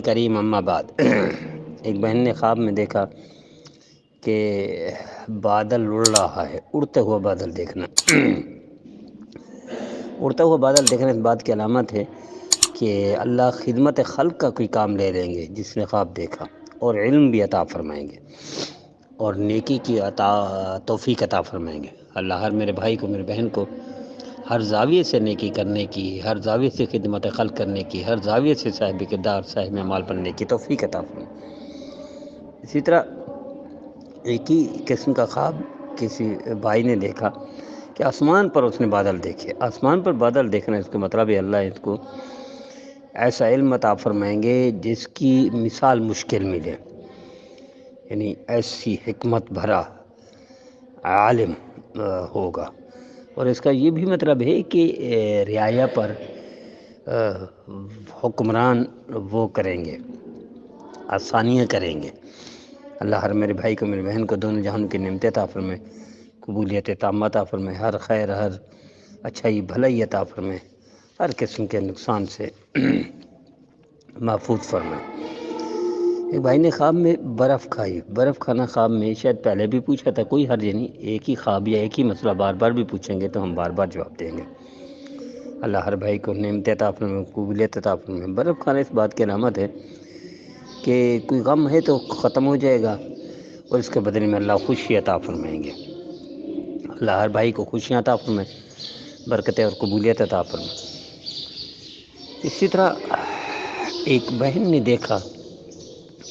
کریم اما بعد ایک بہن نے خواب میں دیکھا کہ بادل اڑ رہا ہے، اڑتا ہوا بادل دیکھنا اڑتا ہوا بادل دیکھنے اس بات کی علامت ہے کہ اللہ خدمت خلق کا کوئی کام لے لیں گے جس نے خواب دیکھا، اور علم بھی عطا فرمائیں گے اور نیکی کی توفیق عطا فرمائیں گے۔ اللہ ہر میرے بھائی کو، میرے بہن کو ہر زاویے سے نیکی کرنے کی، ہر زاویے سے خدمت خلق کرنے کی، ہر زاویے سے صاحب کردار، صاحب اعمال بننے کی توفیق عطا فرمائیں۔ اسی طرح ایک ہی قسم کا خواب کسی بھائی نے دیکھا کہ آسمان پر اس نے بادل دیکھے۔ آسمان پر بادل دیکھنا اس کا مطلب ہے اللہ اس کو ایسا علم عطا فرمائیں گے جس کی مثال مشکل ملے، یعنی ایسی حکمت بھرا عالم ہوگا۔ اور اس کا یہ بھی مطلب ہے کہ رعایا پر حکمران وہ کریں گے، آسانیاں کریں گے۔ اللہ ہر میرے بھائی کو، میرے بہن کو دونوں جہانوں کی نعمتیں عطا فرمائے، قبولیت تامہ عطا فرمائے، ہر خیر، ہر اچھائی بھلائی عطا فرمائے، ہر قسم کے نقصان سے محفوظ فرمائے۔ ایک بھائی نے خواب میں برف کھائی۔ برف کھانا خواب میں شاید پہلے بھی پوچھا تھا، کوئی حرج نہیں، ایک ہی خواب یا ایک ہی مسئلہ بار بار بھی پوچھیں گے تو ہم بار بار جواب دیں گے۔ اللہ ہر بھائی کو نعمت عطا فرمائے، قبولیت عطا فرمائے۔ برف کھانا اس بات کی علامت ہے کہ کوئی غم ہے تو ختم ہو جائے گا اور اس کے بدلے میں اللہ خوشی عطا فرمائیں گے۔ اللہ ہر بھائی کو خوشیاں عطا فرمائے، برکتیں اور قبولیت عطا فرمائے۔ اسی طرح ایک بہن نے دیکھا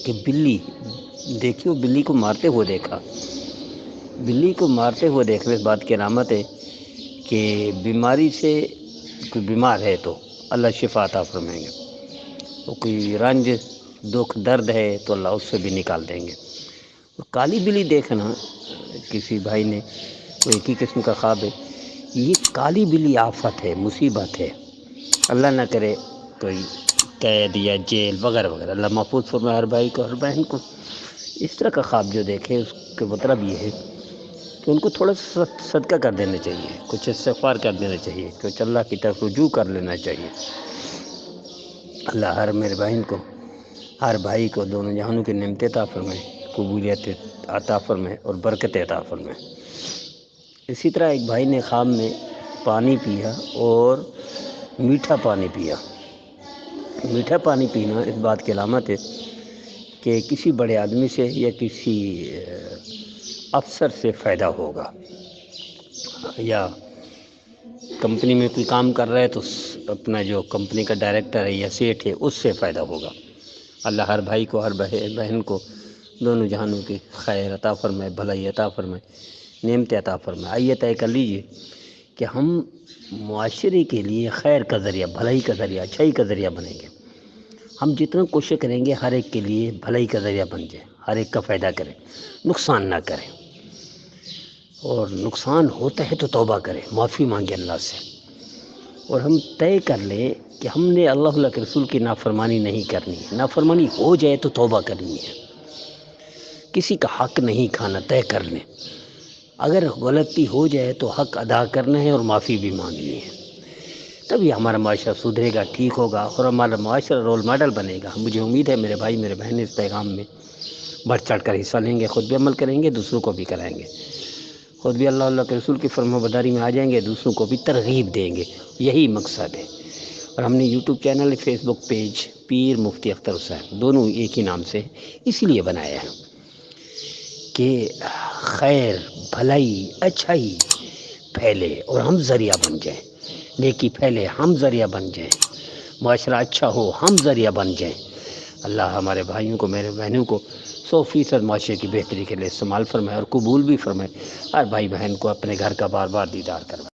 کہ بلی کو مارتے ہوئے دیکھا۔ بلی کو مارتے ہوئے دیکھنے اس بات کی علامت ہے کہ بیماری سے کوئی بیمار ہے تو اللہ شفا عطا فرمائیں گے، اور کوئی رنج، دکھ، درد ہے تو اللہ اس سے بھی نکال دیں گے۔ کالی بلی دیکھنا کسی بھائی نے، وہ ایک ہی قسم کا خواب ہے، یہ کالی بلی آفت ہے، مصیبت ہے، اللہ نہ کرے کوئی قید یا جیل وغیرہ وغیرہ، اللہ محفوظ فرمائے ہر بھائی کو، ہر بہن کو۔ اس طرح کا خواب جو دیکھے اس کا مطلب یہ ہے کہ ان کو تھوڑا سا صدقہ کر دینا چاہیے، کچھ استغفار کر دینا چاہیے، کچھ اللہ کی طرف رجوع کر لینا چاہیے۔ اللہ ہر میرے بہن کو، ہر بھائی کو دونوں جہانوں کی نعمتیں عطا فرمائے، قبولیت عطا فرمائے اور برکت عطا فرمائے۔ اسی طرح ایک بھائی نے خواب میں پانی پیا اور میٹھا پانی پیا۔ میٹھا پانی پینا اس بات کی علامت ہے کہ کسی بڑے آدمی سے یا کسی افسر سے فائدہ ہوگا، یا کمپنی میں کوئی کام کر رہا ہے تو اپنا جو کمپنی کا ڈائریکٹر ہے یا سیٹ ہے اس سے فائدہ ہوگا۔ اللہ ہر بھائی کو، ہر بہن کو دونوں جہانوں کی خیر عطا فرمائے، بھلائی عطا فرمائے، نعمت عطا فرمائے۔ آئیے طے کر لیجیے کہ ہم معاشرے کے لیے خیر کا ذریعہ، بھلائی کا ذریعہ، اچھائی کا ذریعہ بنیں گے۔ ہم جتنا کوشش کریں گے ہر ایک کے لیے بھلائی کا ذریعہ بن جائے، ہر ایک کا فائدہ کریں، نقصان نہ کریں، اور نقصان ہوتا ہے تو توبہ کریں، معافی مانگے اللہ سے، اور ہم طے کر لیں کہ ہم نے اللہ کے رسول کی نافرمانی نہیں کرنی ہے۔ نافرمانی ہو جائے تو توبہ کرنی ہے، کسی کا حق نہیں کھانا، طے کر لیں۔ اگر غلطی ہو جائے تو حق ادا کرنا ہے اور معافی بھی مانگنی ہے، تبھی ہمارا معاشرہ سدھرے گا، ٹھیک ہوگا، اور ہمارا معاشرہ رول ماڈل بنے گا۔ مجھے امید ہے میرے بھائی، میرے بہن اس پیغام میں بڑھ چڑھ کر حصہ لیں گے، خود بھی عمل کریں گے، دوسروں کو بھی کرائیں گے، خود بھی اللہ کے رسول کی فرمانبرداری میں آ جائیں گے، دوسروں کو بھی ترغیب دیں گے، یہی مقصد ہے۔ اور ہم نے یوٹیوب چینل، فیس بک پیج پیر مفتی اختر حسین، دونوں ایک ہی نام سے اسی لیے بنایا ہے کہ خیر، بھلائی، اچھائی پھیلے اور ہم ذریعہ بن جائیں، نیکی پھیلے، ہم ذریعہ بن جائیں، معاشرہ اچھا ہو، ہم ذریعہ بن جائیں۔ اللہ ہمارے بھائیوں کو، میرے بہنوں کو 100% معاشرے کی بہتری کے لیے استعمال فرمائے اور قبول بھی فرمائے، ہر بھائی بہن کو اپنے گھر کا بار بار دیدار کروائے۔